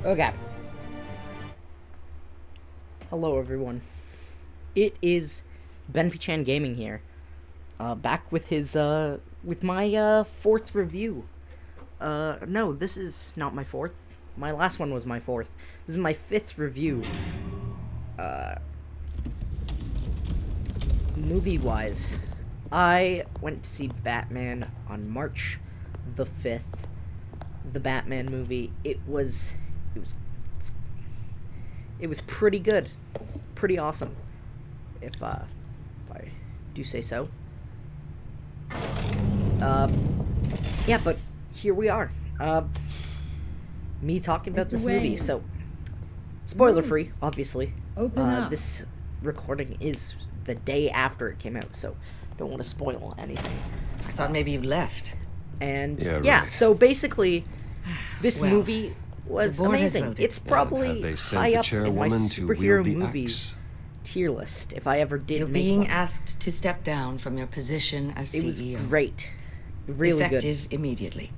Okay. Hello, everyone. It is Ben Pichan Gaming here. Back with with my, fourth review. No, this is not my fourth. My last one was my fourth. This is my fifth review. Movie-wise, I went to see Batman on March the 5th. The Batman movie. It was pretty good. Pretty awesome. If I do say so. Yeah, but here we are. Me talking about this movie. So, spoiler free, obviously. This recording is the day after it came out, so don't want to spoil anything. I thought maybe you left. And yeah, so basically, this movie was amazing. It's probably high up in my superhero movies tier list if I ever did. You're make being one. asked to step down from your position as CEO. It was great, really effective immediately,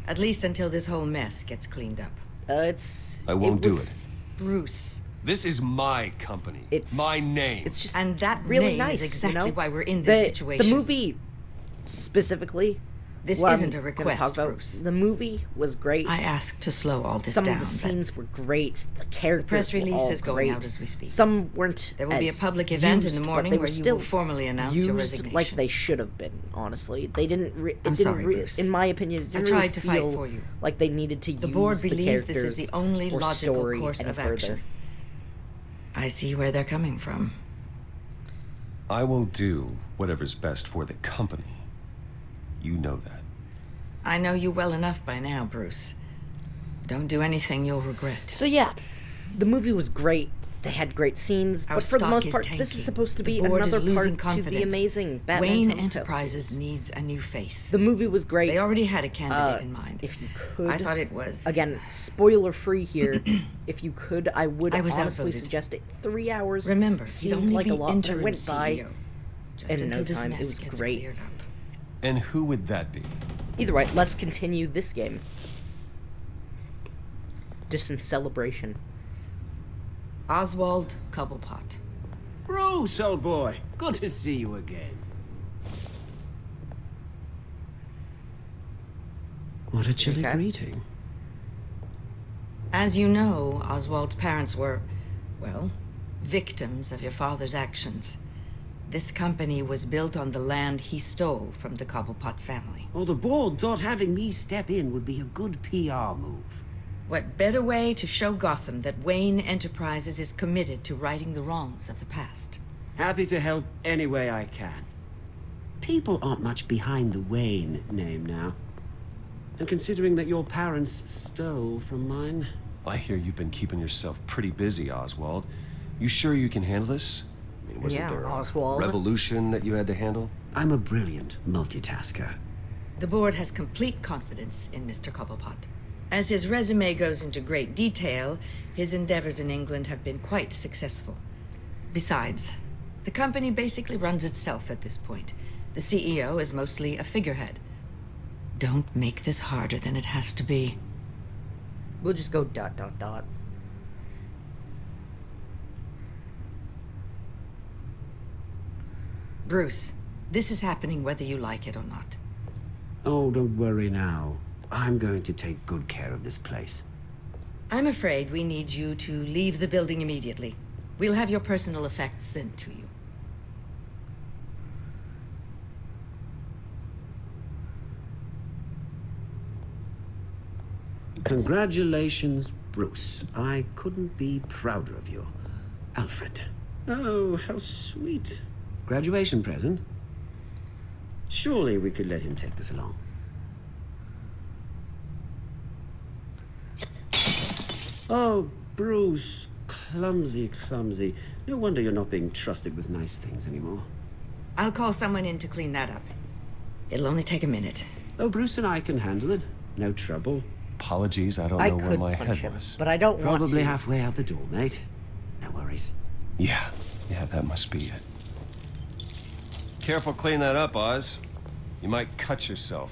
at least until this whole mess gets cleaned up. I won't do it. Bruce. This is my company. It's my name. It's just and that really name nice. Is exactly you know? why we're in this situation. The movie, specifically. This isn't a request, Bruce. The movie was great. I asked to slow all this down. Some of the scenes were great. The characters press release were all is going great. out as we speak. Some weren't. There will be a public event in the morning but they were where still you will formally announce your resignation. Like they should have been. Honestly, they didn't. I'm sorry, Bruce. In my opinion, it didn't I tried really to feel fight for you. Like they needed to the use board the believes characters this is the only or logical story course any of further. action. I see where they're coming from. I will do whatever's best for the company. You know that. I know you well enough by now, Bruce. Don't do anything you'll regret. So yeah, the movie was great. They had great scenes, but for the most part, this is supposed to be another part to the amazing Batman Wayne Telltale Enterprises series. needs a new face. The movie was great. They already had a candidate in mind. If you could, I thought it was again spoiler free here. If you could, I would honestly outvoted. suggest it. 3 hours. Remember, seemed like a lot, but it went by just in until no this time. mess It was gets great. cleared up. And who would that be? Either way, let's continue this game. Just in celebration. Oswald Cobblepot. Bruce, old boy. Good to see you again. What a chilly greeting. As you know, Oswald's parents were, well, victims of your father's actions. This company was built on the land he stole from the Cobblepot family. Well, the board thought having me step in would be a good PR move. What better way to show Gotham that Wayne Enterprises is committed to righting the wrongs of the past? Happy to help any way I can. People aren't much behind the Wayne name now. And considering that your parents stole from mine... I hear you've been keeping yourself pretty busy, Oswald. You sure you can handle this? I mean, wasn't there Oswald. a revolution that you had to handle? I'm a brilliant multitasker. The board has complete confidence in Mr. Cobblepot. As his resume goes into great detail, his endeavors in England have been quite successful. Besides, the company basically runs itself at this point. The CEO is mostly a figurehead. Don't make this harder than it has to be. We'll just go ... Bruce, this is happening whether you like it or not. Oh, don't worry now. I'm going to take good care of this place. I'm afraid we need you to leave the building immediately. We'll have your personal effects sent to you. Congratulations, Bruce. I couldn't be prouder of you. Alfred. Oh, how sweet. Graduation present? Surely we could let him take this along. Oh, Bruce. Clumsy, clumsy. No wonder you're not being trusted with nice things anymore. I'll call someone in to clean that up. It'll only take a minute. Oh, Bruce and I can handle it. No trouble. Apologies, I don't know where could my punch head him, was. but I don't want to. Probably halfway out the door, mate. No worries. Yeah, that must be it. Careful clean that up, Oz. You might cut yourself.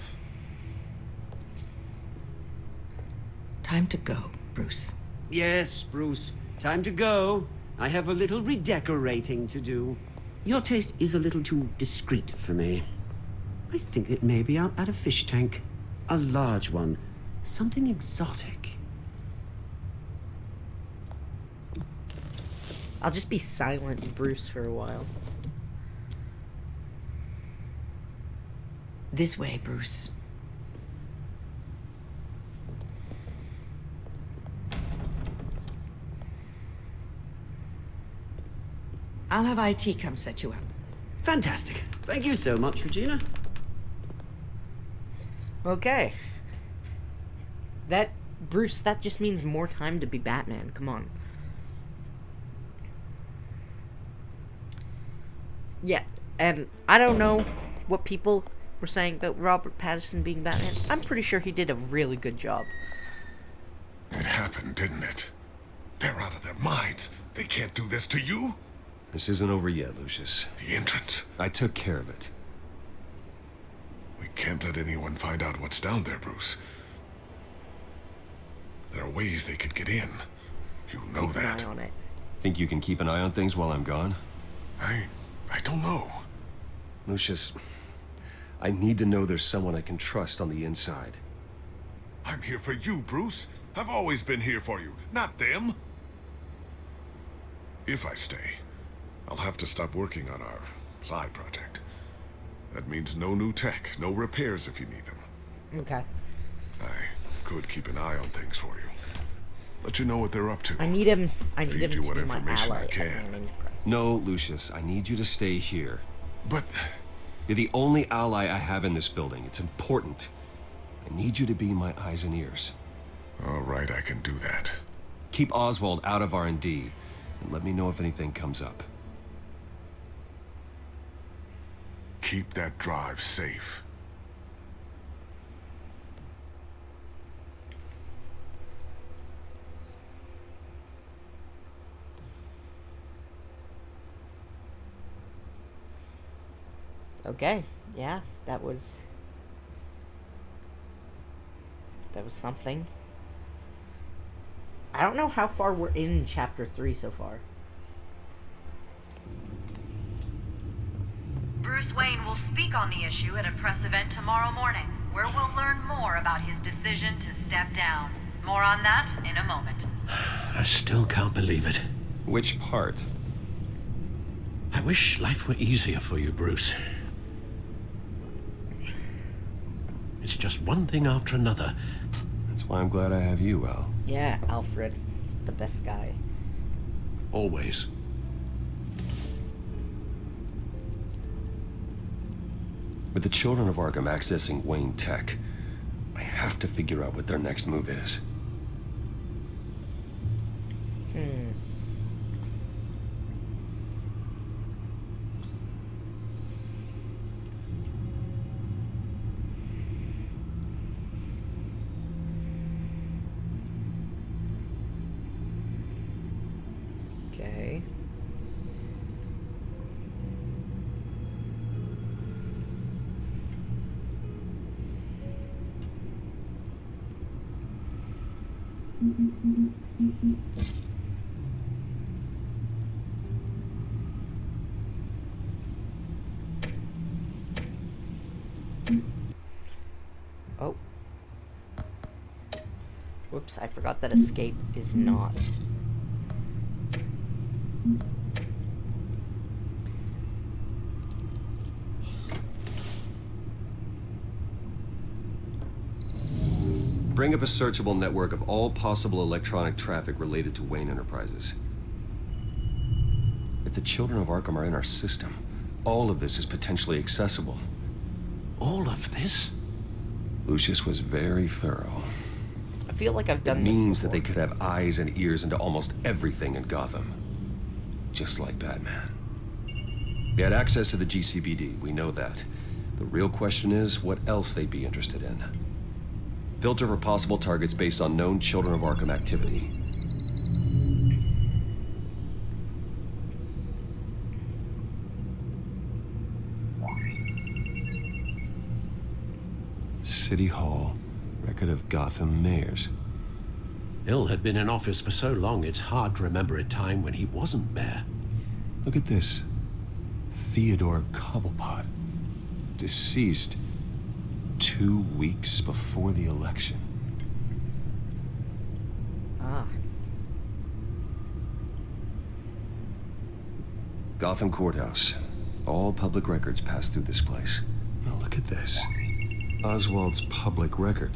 Time to go, Bruce. Yes, Bruce. Time to go. I have a little redecorating to do. Your taste is a little too discreet for me. I think that maybe I'll add a fish tank. A large one. Something exotic. I'll just be silent Bruce for a while. This way, Bruce. I'll have IT come set you up. Fantastic. Thank you so much, Regina. Okay. Bruce, that just means more time to be Batman. Come on. Yeah, and I don't know what people were saying about Robert Pattinson being Batman. I'm pretty sure he did a really good job. It happened, didn't it? They're out of their minds. They can't do this to you. This isn't over yet, Lucius. The entrance. I took care of it. We can't let anyone find out what's down there, Bruce. There are ways they could get in. You know Keep an that. eye on it. Think you can keep an eye on things while I'm gone? I don't know. Lucius, I need to know there's someone I can trust on the inside. I'm here for you, Bruce. I've always been here for you, not them. If I stay, I'll have to stop working on our side project. That means no new tech, no repairs if you need them. Okay. I could keep an eye on things for you. Let you know what they're up to. I need him Feed to you what be my information I ally at can. Man Enterprises. No, Lucius, I need you to stay here. But You're the only ally I have in this building. It's important. I need you to be my eyes and ears. all right, I can do that. Keep Oswald out of R&D, and let me know if anything comes up. Keep that drive safe. Okay, yeah, that was something. I don't know how far we're in chapter 3 so far. Bruce Wayne will speak on the issue at a press event tomorrow morning, where we'll learn more about his decision to step down. More on that in a moment. I still can't believe it. Which part? I wish life were easier for you, Bruce. It's just one thing after another. That's why I'm glad I have you, Al. Yeah, Alfred, the best guy. Always. With the children of Arkham accessing Wayne Tech, I have to figure out what their next move is. Okay. Oh. Whoops, I forgot that escape is not. Bring up a searchable network of all possible electronic traffic related to Wayne Enterprises. If the children of Arkham are in our system, all of this is potentially accessible. All of this? Lucius was very thorough. I feel like I've It done this means that they before. could have eyes and ears into almost everything in Gotham. Just like Batman. They had access to the GCPD, we know that. The real question is what else they'd be interested in. Filter for possible targets based on known Children of Arkham activity. City Hall, record of Gotham mayors. Hill had been in office for so long, it's hard to remember a time when he wasn't mayor. Look at this. Theodore Cobblepot. Deceased 2 weeks before the election. Ah. Gotham Courthouse. All public records pass through this place. Now look at this. Oswald's public record.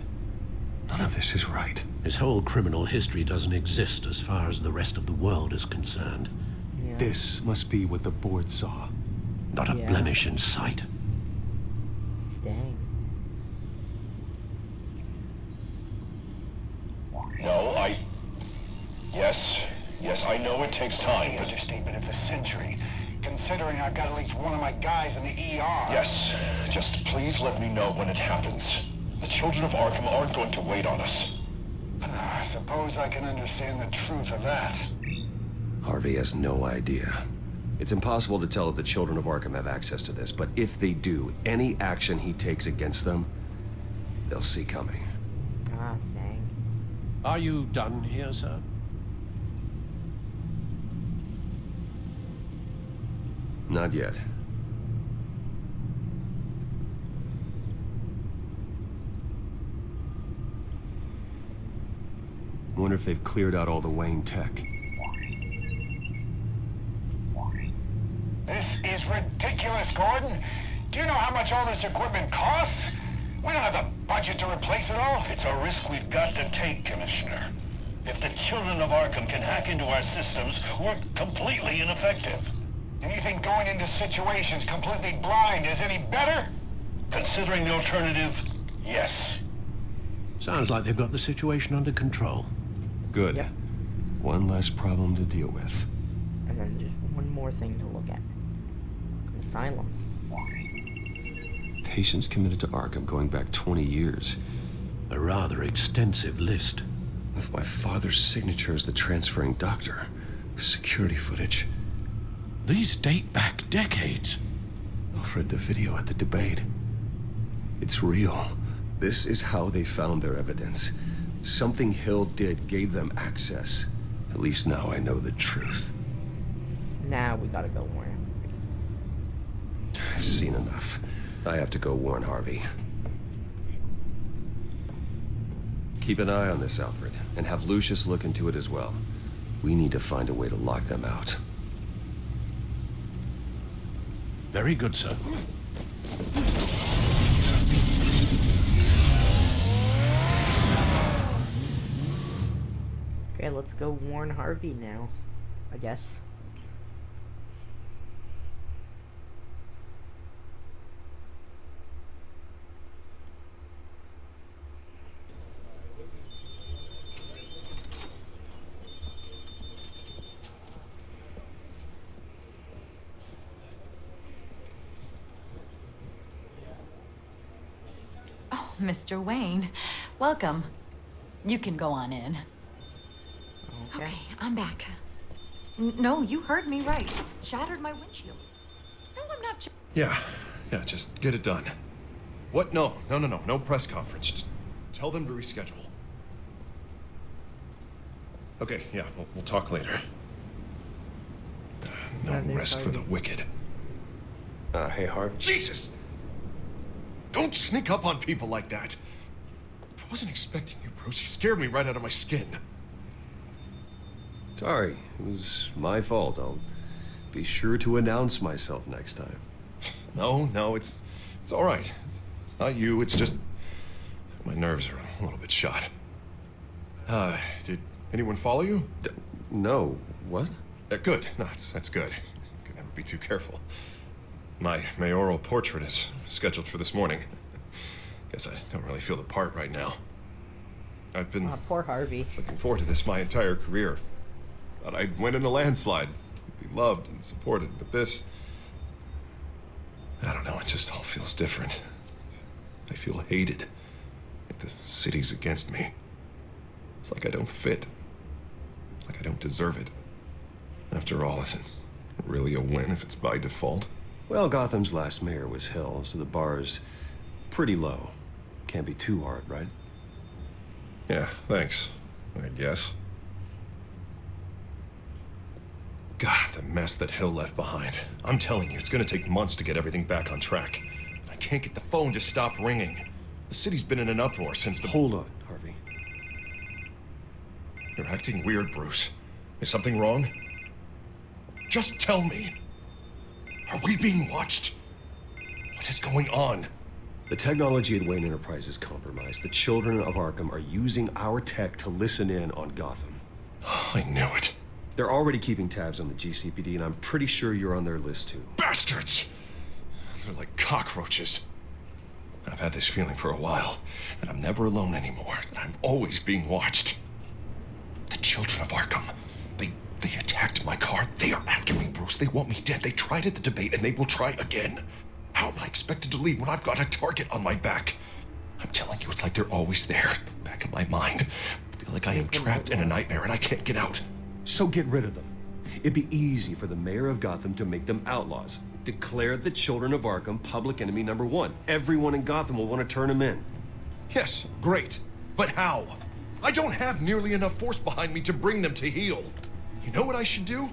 None of this is right. His whole criminal history doesn't exist as far as the rest of the world is concerned. Yeah. This must be what the board saw. Not a Yeah. blemish in sight. Dang. No, Yes, I know it takes time, The but... understatement of the century, considering I've got at least one of my guys in the ER. Yes, just please let me know when it happens. The children of Arkham aren't going to wait on us. I suppose I can understand the truth of that. Harvey has no idea. It's impossible to tell if the children of Arkham have access to this, but if they do, any action he takes against them, they'll see coming. Ah, dang. Are you done here, sir? Not yet. Wonder if they've cleared out all the Wayne tech. This is ridiculous, Gordon. Do you know how much all this equipment costs? We don't have the budget to replace it all. It's a risk we've got to take, Commissioner. If the children of Arkham can hack into our systems, we're completely ineffective. And you think going into situations completely blind is any better? Considering the alternative, yes. Sounds like they've got the situation under control. Good. Yep. One less problem to deal with. And then there's one more thing to look at. An asylum. Patients committed to Arkham going back 20 years. A rather extensive list. With my father's signature as the transferring doctor. Security footage. These date back decades. Alfred, the video at the debate. It's real. This is how they found their evidence. Something Hill did gave them access. At least now I know the truth. Now we gotta go more. I've seen enough. I have to go warn Harvey. Keep an eye on this, Alfred, and have Lucius look into it as well. We need to find a way to lock them out. Very good, sir. Okay, let's go warn Harvey now, I guess. Oh, Mr. Wayne, welcome. You can go on in. Okay, I'm back. No, you heard me right. Shattered my windshield. No, I'm not. Yeah, just get it done. What? No press conference. Just tell them to reschedule. Okay, yeah, we'll talk later. No Yeah, there's rest for the Harvey. wicked. Hey, Harv. Jesus! Don't sneak up on people like that. I wasn't expecting you, Bruce. You scared me right out of my skin. Sorry, it was my fault. I'll be sure to announce myself next time. No, it's all right. It's not you, it's just my nerves are a little bit shot. Did anyone follow you? No, what? Good. No, that's good. Could never be too careful. My mayoral portrait is scheduled for this morning. Guess I don't really feel the part right now. I've been Poor Harvey. looking forward to this my entire career. Thought I'd win in a landslide, be loved and supported, but this... I don't know, it just all feels different. I feel hated, like the city's against me. It's like I don't fit, like I don't deserve it. After all, isn't it really a win if it's by default? Well, Gotham's last mayor was Hill, so the bar's pretty low. Can't be too hard, right? Yeah, thanks. I guess. God, the mess that Hill left behind. I'm telling you, it's gonna take months to get everything back on track. I can't get the phone to stop ringing. The city's been in an uproar since the... Hold on, Harvey. You're acting weird, Bruce. Is something wrong? Just tell me. Are we being watched? What is going on? The technology at Wayne Enterprise is compromised. The children of Arkham are using our tech to listen in on Gotham. I knew it. They're already keeping tabs on the GCPD, and I'm pretty sure you're on their list too. Bastards! They're like cockroaches. I've had this feeling for a while, that I'm never alone anymore, that I'm always being watched. The children of Arkham, they attacked my car. They are after me, Bruce. They want me dead. They tried at the debate, and they will try again. How am I expected to leave when I've got a target on my back? I'm telling you, it's like they're always there, back in my mind. I feel like I am trapped in a nightmare, and I can't get out. So get rid of them. It'd be easy for the mayor of Gotham to make them outlaws. Declare the children of Arkham public enemy number 1. Everyone in Gotham will want to turn them in. Yes, great. But how? I don't have nearly enough force behind me to bring them to heel. You know what I should do?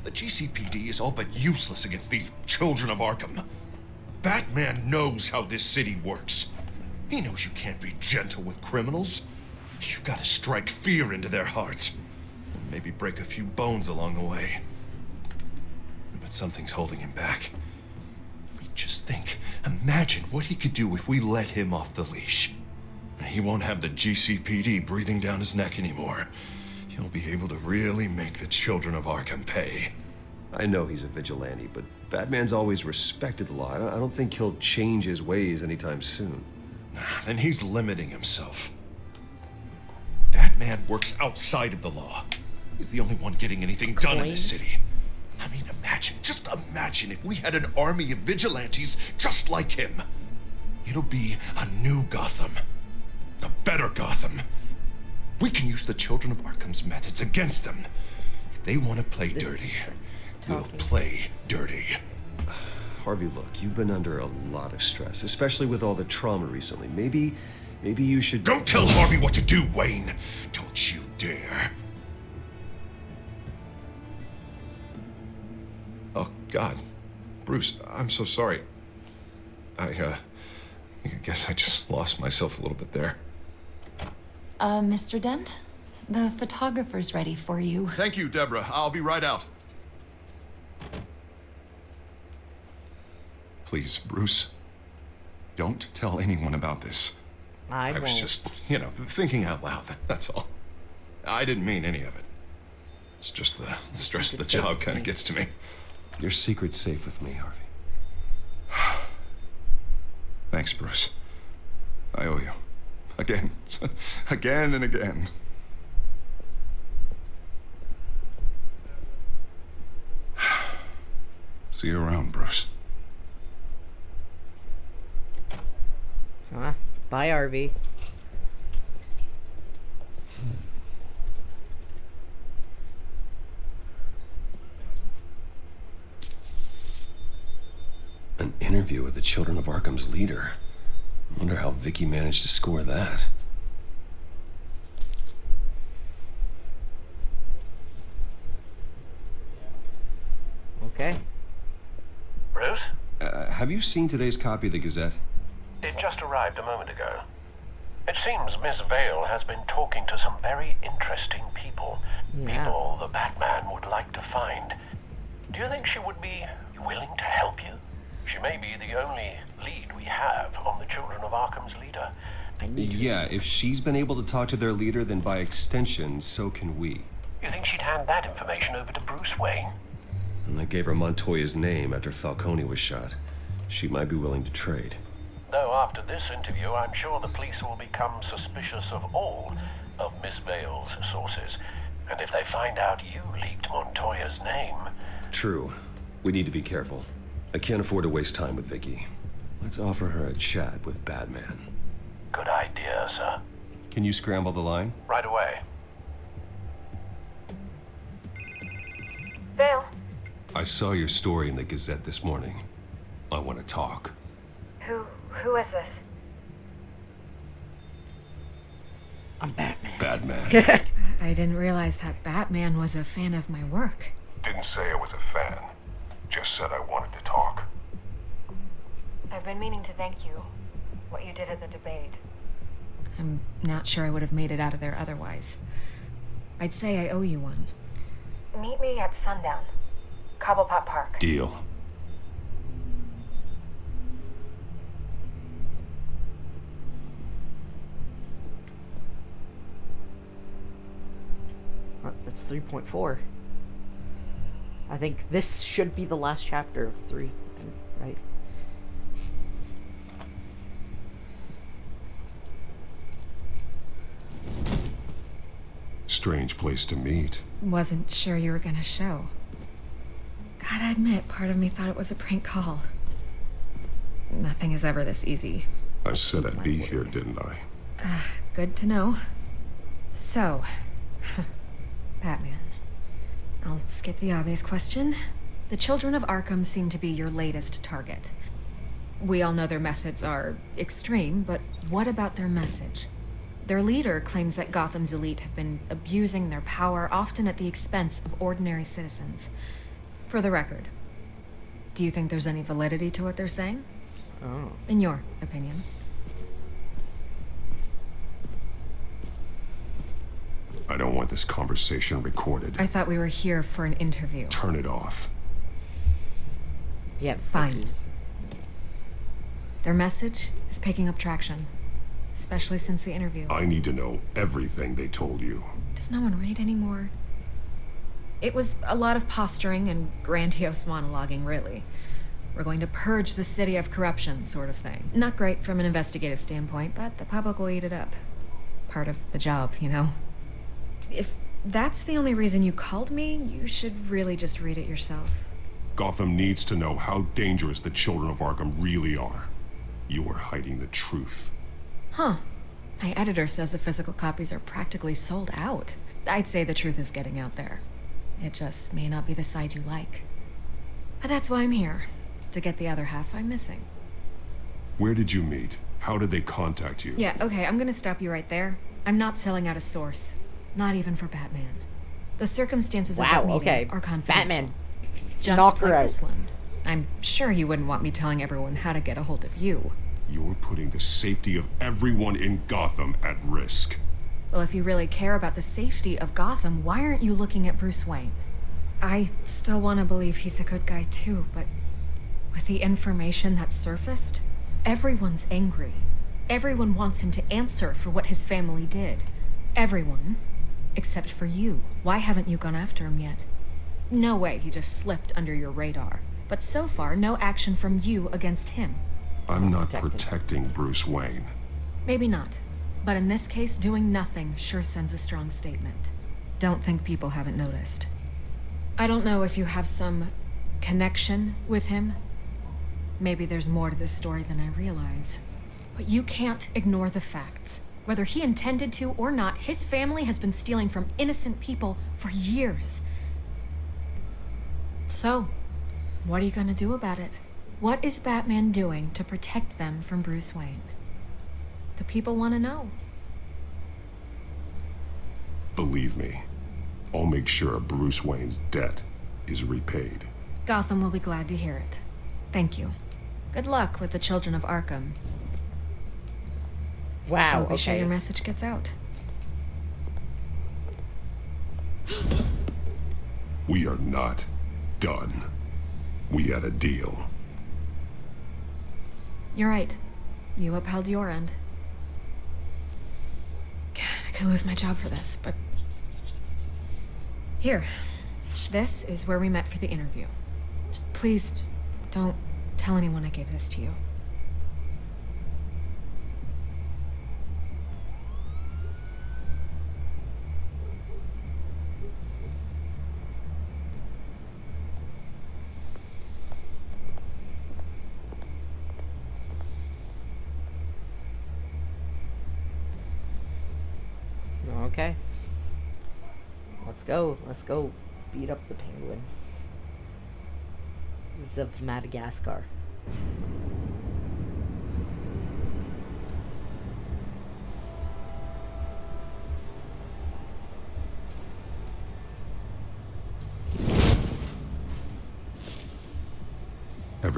The GCPD is all but useless against these children of Arkham. Batman knows how this city works. He knows you can't be gentle with criminals. You gotta strike fear into their hearts. Maybe break a few bones along the way. But something's holding him back. I mean, just think. Imagine what he could do if we let him off the leash. He won't have the GCPD breathing down his neck anymore. He'll be able to really make the children of Arkham pay. I know he's a vigilante, but Batman's always respected the law. I don't think he'll change his ways anytime soon. Then he's limiting himself. Batman works outside of the law. He's the only one getting anything done in this city. I mean, just imagine if we had an army of vigilantes just like him. It'll be a new Gotham. A better Gotham. We can use the children of Arkham's methods against them. If they want to play dirty, we'll play dirty. Harvey, look, you've been under a lot of stress, especially with all the trauma recently. Maybe you should... Don't tell Harvey what to do, Wayne. Don't you dare. Oh, God. Bruce, I'm so sorry. I guess I just lost myself a little bit there. Mr. Dent? The photographer's ready for you. Thank you, Deborah. I'll be right out. Please, Bruce, don't tell anyone about this. I was just, thinking out loud. That's all. I didn't mean any of it. It's just the stress of the job kind of gets to me. Your secret's safe with me, Harvey. Thanks, Bruce. I owe you. Again. Again and again. See you around, Bruce. Bye, RV. An interview with the Children of Arkham's leader. I wonder how Vicky managed to score that. Okay. Bruce? Have you seen today's copy of the Gazette? It just arrived a moment ago. It seems Miss Vale has been talking to some very interesting people. Yeah. People the Batman would like to find. Do you think she would be willing to help you? She may be the only lead we have on the Children of Arkham's leader. Yeah, if she's been able to talk to their leader, then by extension, so can we. You think she'd hand that information over to Bruce Wayne? And I gave her Montoya's name after Falcone was shot. She might be willing to trade. Though after this interview, I'm sure the police will become suspicious of all of Miss Vale's sources. And if they find out you leaked Montoya's name... True. We need to be careful. I can't afford to waste time with Vicky. Let's offer her a chat with Batman. Good idea, sir. Can you scramble the line? Right away. Vale. I saw your story in the Gazette this morning. I want to talk. Who is this? I'm Batman. Batman. bad man. I didn't realize that Batman was a fan of my work. Didn't say I was a fan. Just said I wanted to talk. I've been meaning to thank you. What you did at the debate. I'm not sure I would have made it out of there otherwise. I'd say I owe you one. Meet me at sundown. Cobblepot Park. Deal. That's 3.4. I think this should be the last chapter of 3, right? Strange place to meet. Wasn't sure you were gonna show. Gotta admit, part of me thought it was a prank call. Nothing is ever this easy. I said I'd be here, didn't I? Good to know. So, Batman. I'll skip the obvious question. The children of Arkham seem to be your latest target. We all know their methods are extreme, but what about their message? Their leader claims that Gotham's elite have been abusing their power, often at the expense of ordinary citizens. For the record, do you think there's any validity to what they're saying? Oh. In your opinion? I don't want this conversation recorded. I thought we were here for an interview. Turn it off. Yeah, Fine. Vicky. Their message is picking up traction, especially since the interview. I need to know everything they told you. Does no one read anymore? It was a lot of posturing and grandiose monologuing, really. We're going to purge the city of corruption, sort of thing. Not great from an investigative standpoint, but the public will eat it up. Part of the job, you know? If that's the only reason you called me, you should really just read it yourself. Gotham needs to know how dangerous the children of Arkham really are. You are hiding the truth. Huh. My editor says the physical copies are practically sold out. I'd say the truth is getting out there. It just may not be the side you like. But that's why I'm here. To get the other half I'm missing. Where did you meet? How did they contact you? Yeah, okay, I'm gonna stop you right there. I'm not selling out a source. Not even for Batman. The circumstances of that meeting are confidential. Batman. Just Knock her like out. this one. I'm sure you wouldn't want me telling everyone how to get a hold of you. You're putting the safety of everyone in Gotham at risk. Well, if you really care about the safety of Gotham, why aren't you looking at Bruce Wayne? I still want to believe he's a good guy too, but with the information that's surfaced, everyone's angry. Everyone wants him to answer for what his family did. Everyone, except for you. Why haven't you gone after him yet? No way he just slipped under your radar. But so far, no action from you against him. I'm not protecting Bruce Wayne. Maybe not. But in this case, doing nothing sure sends a strong statement. Don't think people haven't noticed. I don't know if you have some connection with him. Maybe there's more to this story than I realize. But you can't ignore the facts. Whether he intended to or not, his family has been stealing from innocent people for years. So, what are you gonna do about it? What is Batman doing to protect them from Bruce Wayne? The people want to know. Believe me, I'll make sure Bruce Wayne's debt is repaid. Gotham will be glad to hear it. Thank you. Good luck with the children of Arkham. Wow, I'll be sure okay. your message gets out. We are not done. We had a deal. You're right. You upheld your end. God, I could lose my job for this, but... Here. This is where we met for the interview. Just please, don't tell anyone I gave this to you. Okay. Let's go. Let's go beat up the penguin. This is of Madagascar.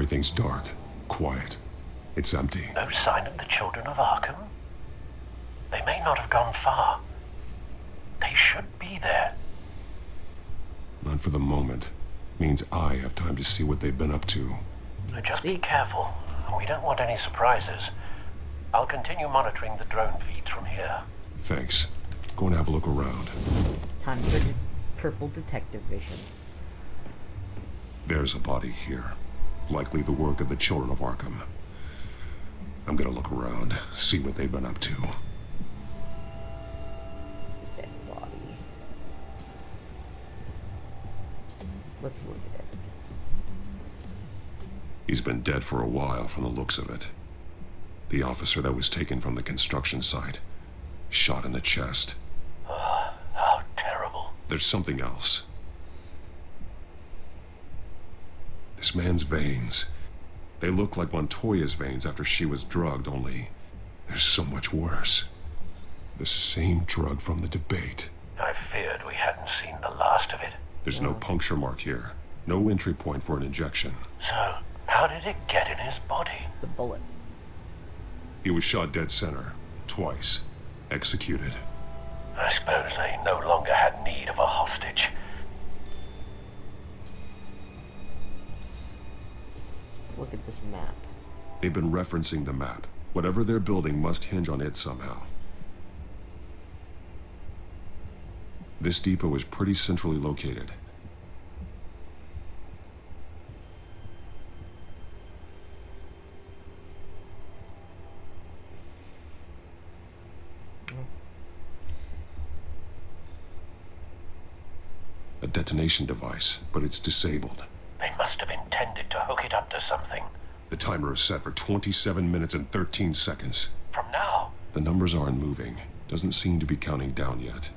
Everything's dark, quiet. It's empty. No sign of the children of Arkham? They may not have gone far. They should be there. Not for the moment. Means I have time to see what they've been up to. Just be careful. We don't want any surprises. I'll continue monitoring the drone feeds from here. Thanks. Go and have a look around. Time for purple detective vision. There's a body here. Likely the work of the children of Arkham. I'm gonna look around, see what they've been up to. Dead body. Let's look at it. He's been dead for a while from the looks of it. The officer that was taken from the construction site. Shot in the chest. How terrible. There's something else. This man's veins. They look like Montoya's veins after she was drugged, only they're so much worse. The same drug from the debate. I feared we hadn't seen the last of it. There's no puncture mark here. No entry point for an injection. So, how did it get in his body? The bullet. He was shot dead center. Twice. Executed. I suppose they no longer had need of a hostage. Let's look at this map. They've been referencing the map. Whatever they're building must hinge on it somehow. This depot is pretty centrally located. A detonation device, but it's disabled. They must have intended to hook it up to something. The timer is set for 27 minutes and 13 seconds. From now? The numbers aren't moving. Doesn't seem to be counting down yet.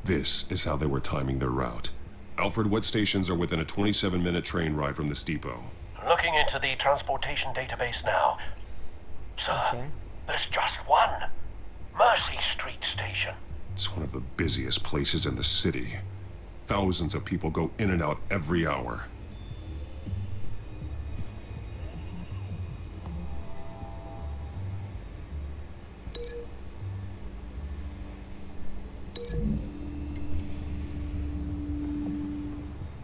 This is how they were timing their route. Alfred, what stations are within a 27-minute train ride from this depot? Looking into the transportation database now. Sir, Okay. there's just one. Mercy Street Station. It's one of the busiest places in the city. Thousands of people go in and out every hour.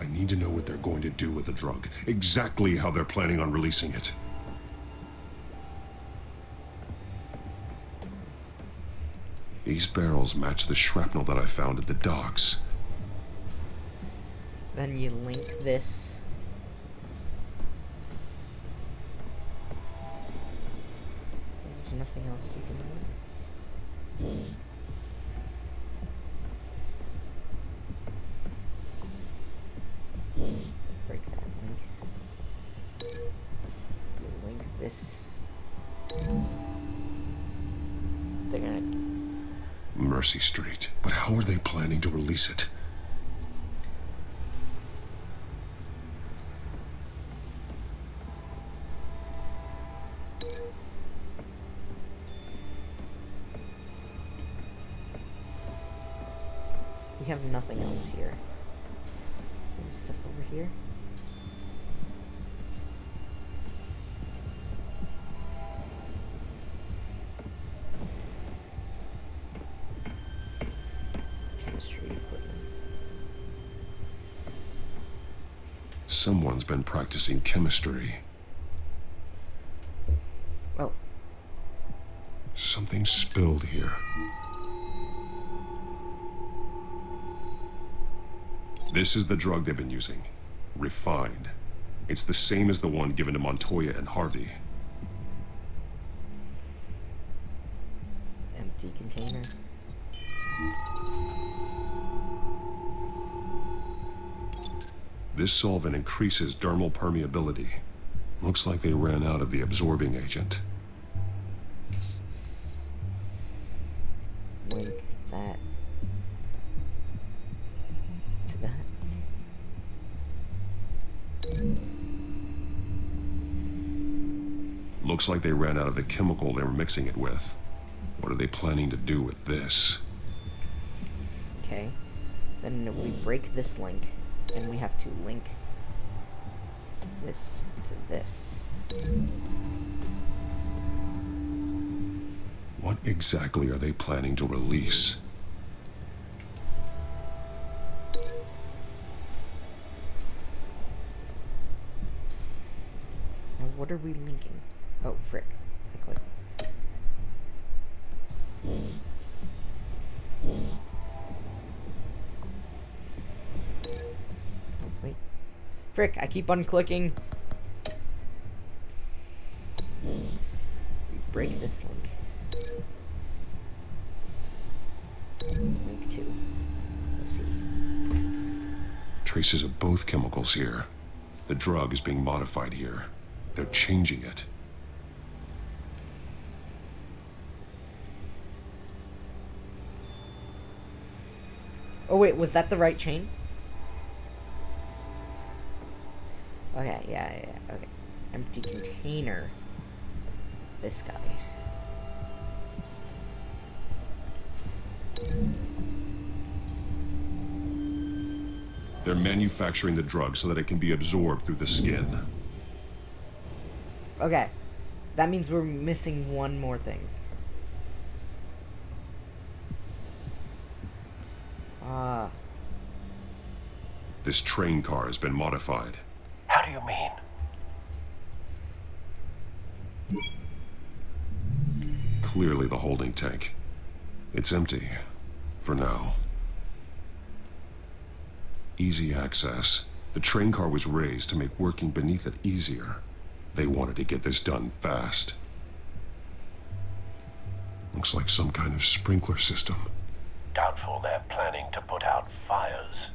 I need to know what they're going to do with the drug. Exactly how they're planning on releasing it. These barrels match the shrapnel that I found at the docks. Then you link this. There's nothing else you can do. Break that link. You link this. They're gonna. Mercy Street. But how are they planning to release it? We have nothing else here. There's stuff over here. Chemistry equipment. Someone's been practicing chemistry. Oh, Something spilled here. This is the drug they've been using. Refined. It's the same as the one given to Montoya and Harvey. empty container. This solvent increases dermal permeability. Looks like they ran out of the absorbing agent. Link that to that. Looks like they ran out of the chemical they were mixing it with. What are they planning to do with this? Okay. Then we break this link, and we have to link this to this. What exactly are they planning to release? Now what are we linking? Oh, frick. I clicked. Oh, wait. Frick, I keep unclicking. Break this link. Link 2. Let's see. Traces of both chemicals here. The drug is being modified here. They're changing it. Oh wait, was that the right chain? Okay, yeah, okay. Empty container. This guy. They're manufacturing the drug so that it can be absorbed through the skin. Okay. That means we're missing one more thing. This train car has been modified. How do you mean? Clearly the holding tank. It's empty. For now. Easy access. The train car was raised to make working beneath it easier. They wanted to get this done fast. Looks like some kind of sprinkler system. Doubtful they're planning to put out fires.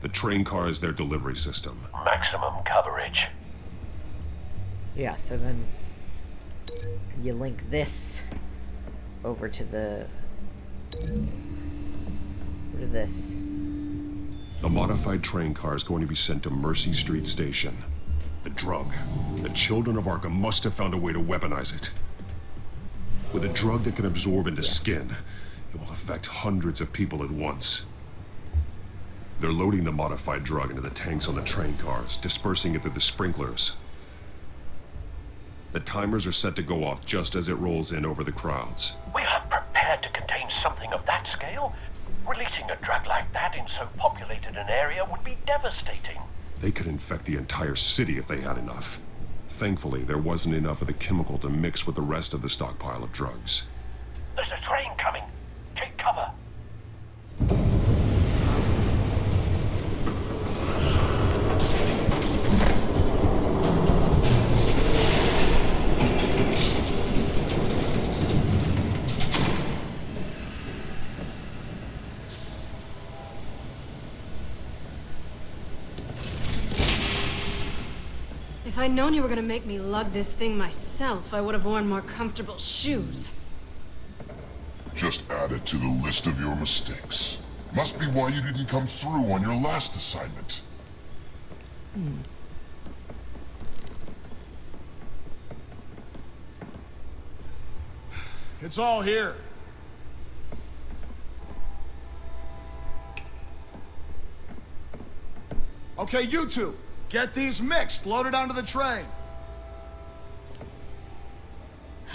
The train car is their delivery system. Maximum coverage. Yeah, so then you link this over to the this. The modified train car is going to be sent to Mercy Street Station. The drug. The children of Arkham must have found a way to weaponize it. With a drug that can absorb into skin, it will affect hundreds of people at once. They're loading the modified drug into the tanks on the train cars, dispersing it through the sprinklers. The timers are set to go off just as it rolls in over the crowds. We aren't prepared to contain something of that scale. Releasing a drug like that in so populated an area would be devastating. They could infect the entire city if they had enough. Thankfully, there wasn't enough of the chemical to mix with the rest of the stockpile of drugs. There's a train coming. Take cover. If I'd known you were gonna make me lug this thing myself, I would have worn more comfortable shoes. Just add it to the list of your mistakes. Must be why you didn't come through on your last assignment. It's all here. Okay, you two, get these mixed, loaded onto the train.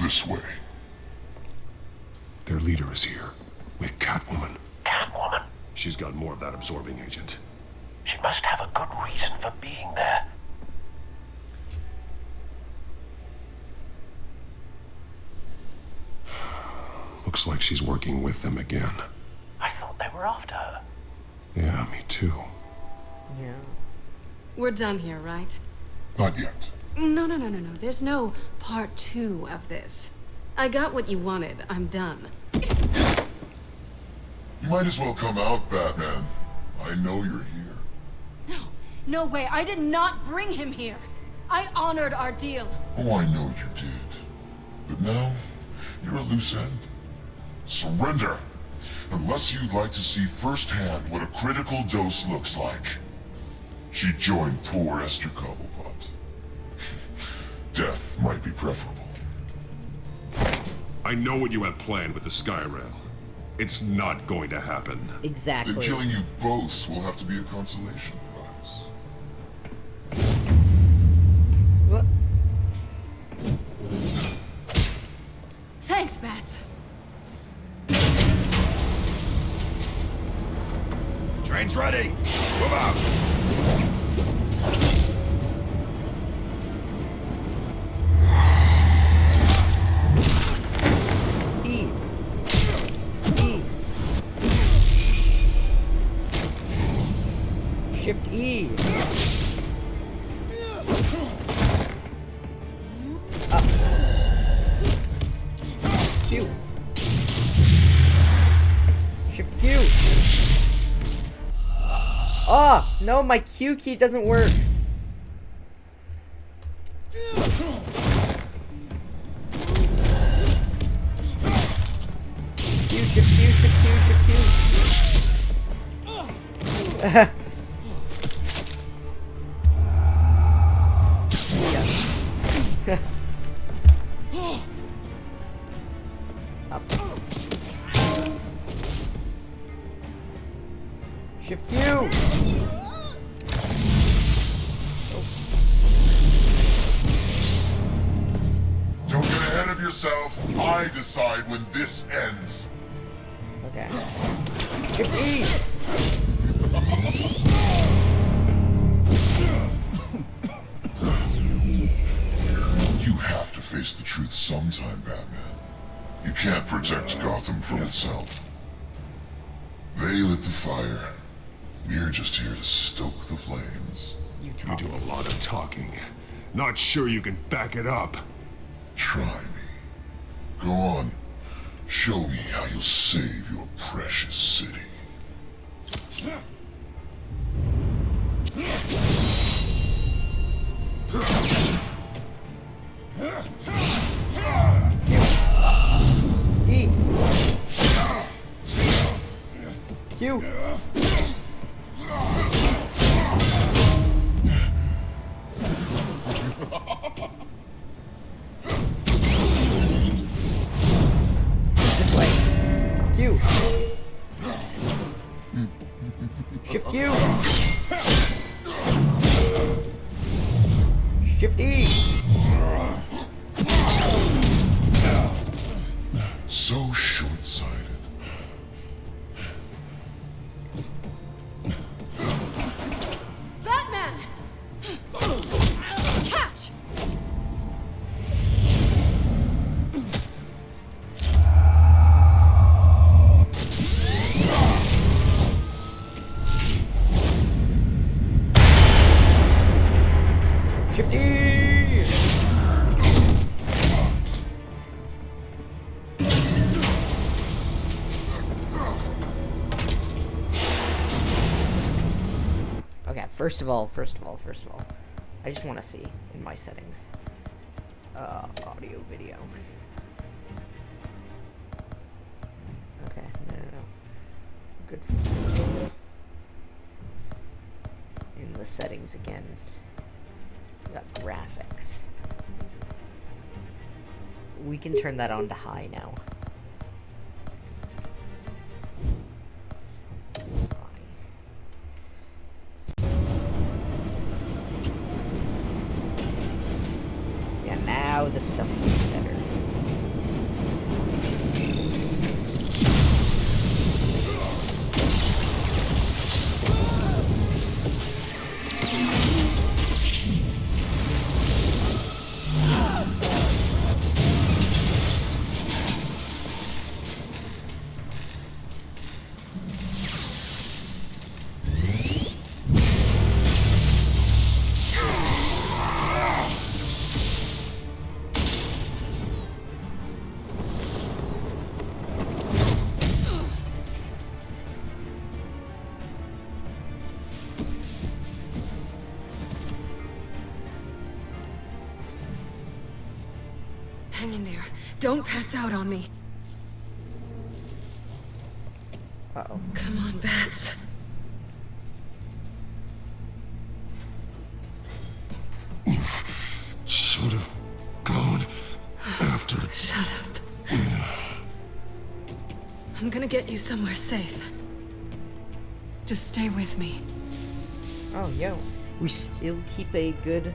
This way. Their leader is here, with Catwoman. Catwoman? She's got more of that absorbing agent. She must have a good reason for being there. Looks like she's working with them again. I thought they were after her. Yeah, me too. Yeah. We're done here, right? Not yet. No. There's no part 2 of this. I got what you wanted. I'm done. You might as well come out, Batman. I know you're here. No way. I did not bring him here. I honored our deal. Oh, I know you did. But now, you're a loose end. Surrender! Unless you'd like to see firsthand what a critical dose looks like. She joined poor Esther Cobblepot. Death might be preferable. I know what you have planned with the Skyrail. It's not going to happen. Exactly. Then killing you both will have to be a consolation prize. Thanks, Bats. Train's ready. Move out. E. E. Shift E. Q. Shift Q. Oh, no, my Q key doesn't work. Q, shift Q, shift Q, shift Q. Up. Shift Q. Don't get ahead of yourself. I decide when this ends. Okay. Shift E. You have to face the truth sometime, Batman. You can't protect Gotham from itself. They lit the fire. We're just here to stoke the flames. You do a lot of talking. Not sure you can back it up. Try me. Go on. Show me how you'll save your precious city. E. Q. This way. Q. Shift Q. Shift E. So short-sighted. Batman! Catch! Shift E. Okay, first of all, I just want to see in my settings. Audio, video. Okay, no. Good for music. In the settings again. We got graphics. We can turn that on to high now. Yeah, now the stuff looks better. Hang in there. Don't pass out on me. Uh-oh. Come on, Bats. Should have gone after. Shut up. I'm gonna get you somewhere safe. Just stay with me. Oh, yo. We still keep a good...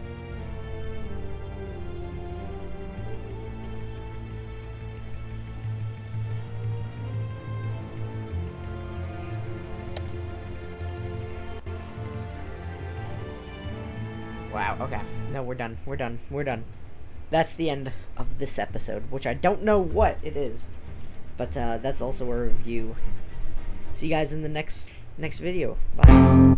Wow, okay. No, we're done. We're done. We're done. That's the end of this episode, which I don't know what it is. But that's also a review. See you guys in the next video. Bye.